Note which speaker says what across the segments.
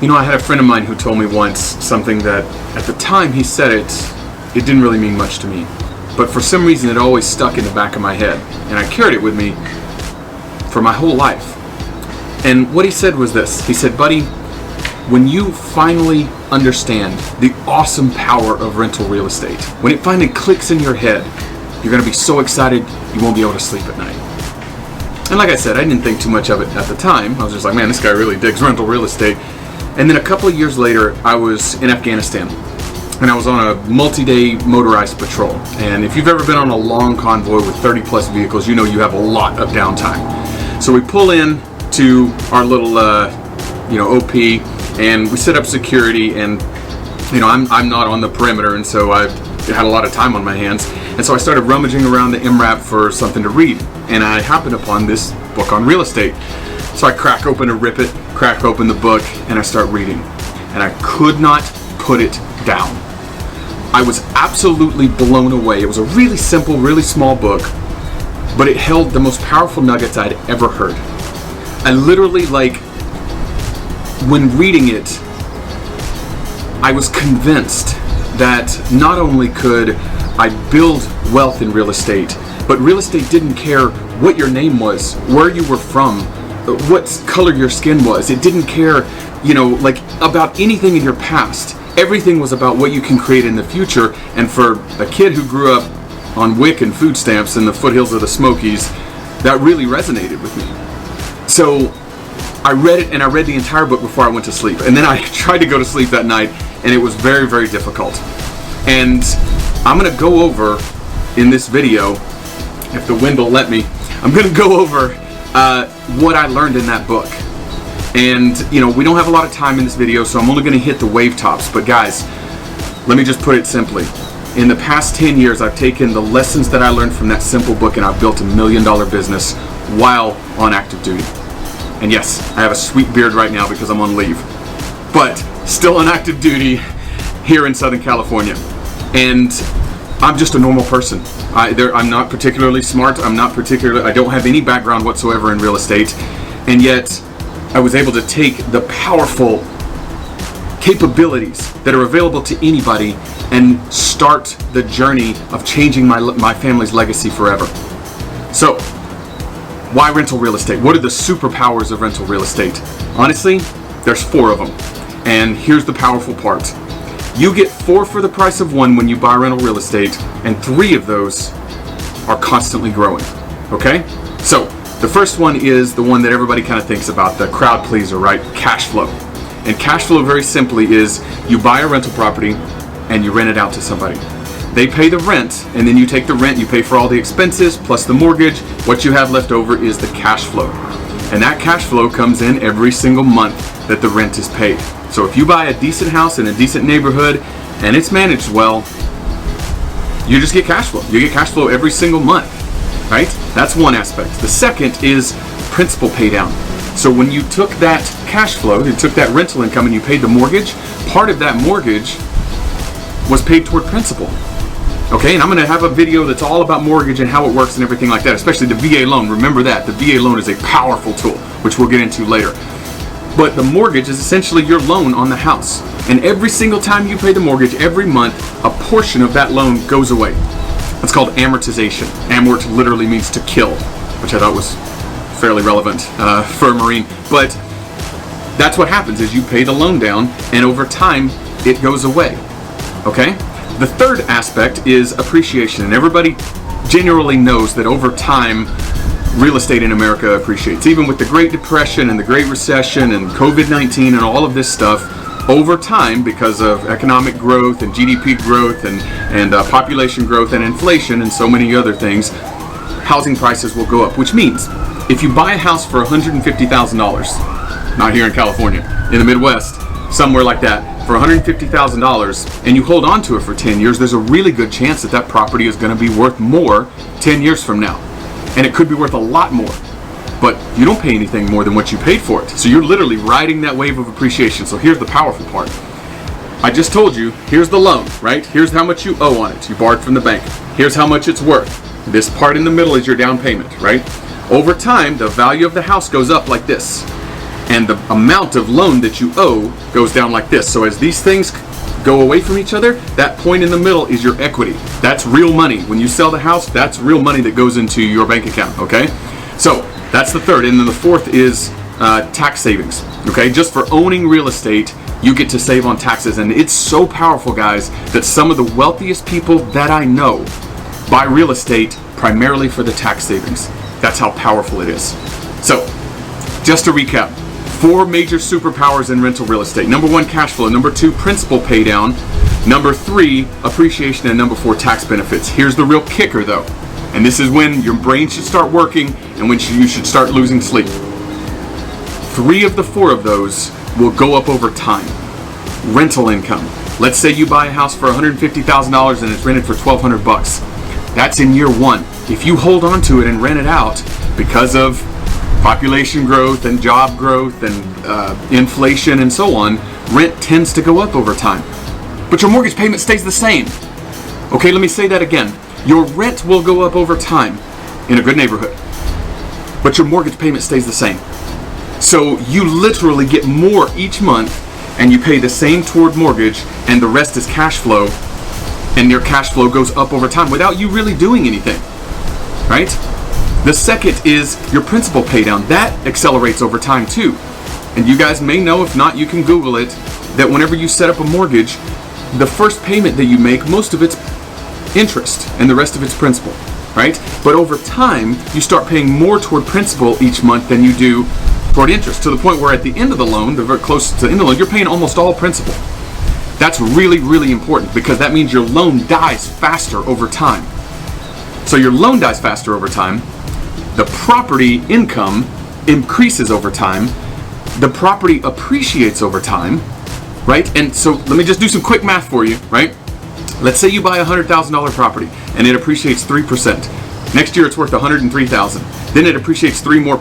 Speaker 1: You know, I had a friend of mine who told me once something that at the time he said it didn't really mean much to me. But for some reason it always stuck in the back of my head. And I carried it with me for my whole life. And what he said was this. He said, buddy, when you finally understand the awesome power of rental real estate, when it finally clicks in your head, you're going to be so excited you won't be able to sleep at night. And like I said, I didn't think too much of it at the time. I was just like, man, this guy really digs rental real estate. And then a couple of years later, I was in Afghanistan. And I was on a multi-day motorized patrol. And if you've ever been on a long convoy with 30 plus vehicles, you know you have a lot of downtime. So we pull in to our little, OP, and we set up security. And I'm not on the perimeter, and so I had a lot of time on my hands. And so I started rummaging around the MRAP for something to read. And I happened upon this book on real estate. So I crack open the book, and I start reading. And I could not put it down. I was absolutely blown away. It was a really simple, really small book, but it held the most powerful nuggets I'd ever heard. I literally, when reading it, I was convinced that not only could I build wealth in real estate, but real estate didn't care what your name was, where you were from, what color your skin was. It didn't care, about anything in your past. Everything was about what you can create in the future. And for a kid who grew up on WIC and food stamps in the foothills of the Smokies, that really resonated with me. So I read it, and I read the entire book before I went to sleep. And then I tried to go to sleep that night, and it was very, very difficult. And I'm going to go over in this video, if the wind will let me, I'm going to go over what I learned in that book. And, we don't have a lot of time in this video, so I'm only going to hit the wave tops. But guys, let me just put it simply. In the past 10 years, I've taken the lessons that I learned from that simple book, and I've built $1 million business while on active duty. And yes, I have a sweet beard right now because I'm on leave. But still on active duty here in Southern California. And I'm just a normal person. I'm not particularly smart. I don't have any background whatsoever in real estate. And yet, I was able to take the powerful capabilities that are available to anybody and start the journey of changing my family's legacy forever. So, why rental real estate? What are the superpowers of rental real estate? Honestly, there's 4 of them. And here's the powerful part. You get 4 for the price of 1 when you buy rental real estate, and 3 of those are constantly growing. Okay? So, the first one is the one that everybody kind of thinks about, the crowd pleaser, right? Cash flow. And cash flow, very simply, is you buy a rental property and you rent it out to somebody. They pay the rent, and then you take the rent, you pay for all the expenses plus the mortgage. What you have left over is the cash flow. And that cash flow comes in every single month that the rent is paid. So if you buy a decent house in a decent neighborhood and it's managed well, you just get cash flow. You get cash flow every single month. Right? That's one aspect. The second is principal pay down. So when you took that cash flow, you took that rental income and you paid the mortgage, part of that mortgage was paid toward principal. Okay, and I'm going to have a video that's all about mortgage and how it works and everything like that, especially the VA loan. Remember that. The VA loan is a powerful tool, which we'll get into later. But the mortgage is essentially your loan on the house. And every single time you pay the mortgage, every month, a portion of that loan goes away. It's called amortization. Amort literally means to kill, which I thought was fairly relevant for a Marine. But that's what happens is you pay the loan down, and over time, it goes away. Okay? The third aspect is appreciation. And everybody generally knows that over time, real estate in America appreciates. Even with the Great Depression and the Great Recession and COVID-19 and all of this stuff, over time, because of economic growth and GDP growth and population growth and inflation and so many other things, housing prices will go up. Which means, if you buy a house for $150,000, not here in California, in the Midwest, somewhere like that, for $150,000, and you hold on to it for 10 years, there's a really good chance that that property is going to be worth more 10 years from now. And it could be worth a lot more. But you don't pay anything more than what you paid for it. So you're literally riding that wave of appreciation. So here's the powerful part. I just told you, here's the loan, right? Here's how much you owe on it. You borrowed from the bank. Here's how much it's worth. This part in the middle is your down payment, right? Over time, the value of the house goes up like this. and the amount of loan that you owe goes down like this. So as these things go away from each other, that point in the middle is your equity. That's real money. When you sell the house, that's real money that goes into your bank account, okay? So that's the third. And then the fourth is tax savings, okay? Just for owning real estate, you get to save on taxes. And it's so powerful, guys, that some of the wealthiest people that I know buy real estate primarily for the tax savings. That's how powerful it is. So just to recap, 4 major superpowers in rental real estate. Number 1, cash flow. Number 2, principal pay down. Number 3, appreciation. And number 4, tax benefits. Here's the real kicker though. And this is when your brain should start working and when you should start losing sleep. 3 of the 4 of those will go up over time. Rental income. Let's say you buy a house for $150,000 and it's rented for $1,200. That's in year 1. If you hold on to it and rent it out because of population growth and job growth and inflation and so on, rent tends to go up over time. But your mortgage payment stays the same. Okay, let me say that again. Your rent will go up over time in a good neighborhood, but your mortgage payment stays the same. So you literally get more each month and you pay the same toward mortgage and the rest is cash flow, and your cash flow goes up over time without you really doing anything, right? The second is your principal pay down. That accelerates over time too. And you guys may know, if not, you can Google it, that whenever you set up a mortgage, the first payment that you make, most of it's interest and the rest of it's principal, right? But over time, you start paying more toward principal each month than you do toward interest, to the point where at the end of the loan, the very close to the end of the loan, you're paying almost all principal. That's really, really important, because that means your loan dies faster over time. So your loan dies faster over time. The property income increases over time. The property appreciates over time, right? And so let me just do some quick math for you, right? Let's say you buy a $100,000 property and it appreciates 3%. Next year it's worth $103,000. Then it appreciates 3% more.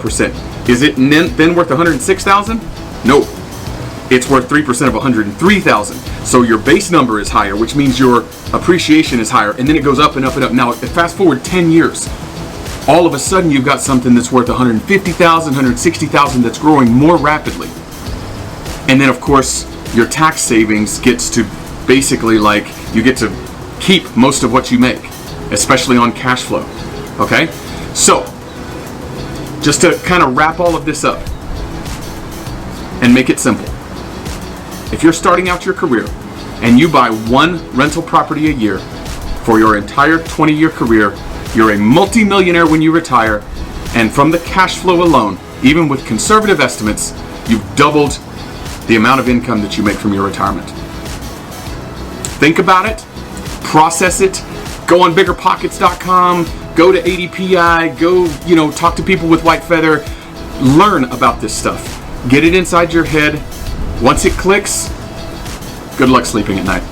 Speaker 1: Is it then worth $106,000? Nope. It's worth 3% of $103,000. So your base number is higher, which means your appreciation is higher, and then it goes up and up and up. Now, fast forward 10 years. All of a sudden, you've got something that's worth $150,000, $160,000 that's growing more rapidly. And then, of course, your tax savings gets to basically, like, you get to keep most of what you make, especially on cash flow. Okay? So, just to kind of wrap all of this up and make it simple. If you're starting out your career and you buy 1 rental property a year for your entire 20-year career, you're a multi-millionaire when you retire, and from the cash flow alone, even with conservative estimates, you've doubled the amount of income that you make from your retirement. Think about it, process it, go on biggerpockets.com, go to ADPI, go, talk to people with White Feather, learn about this stuff. Get it inside your head. Once it clicks, good luck sleeping at night.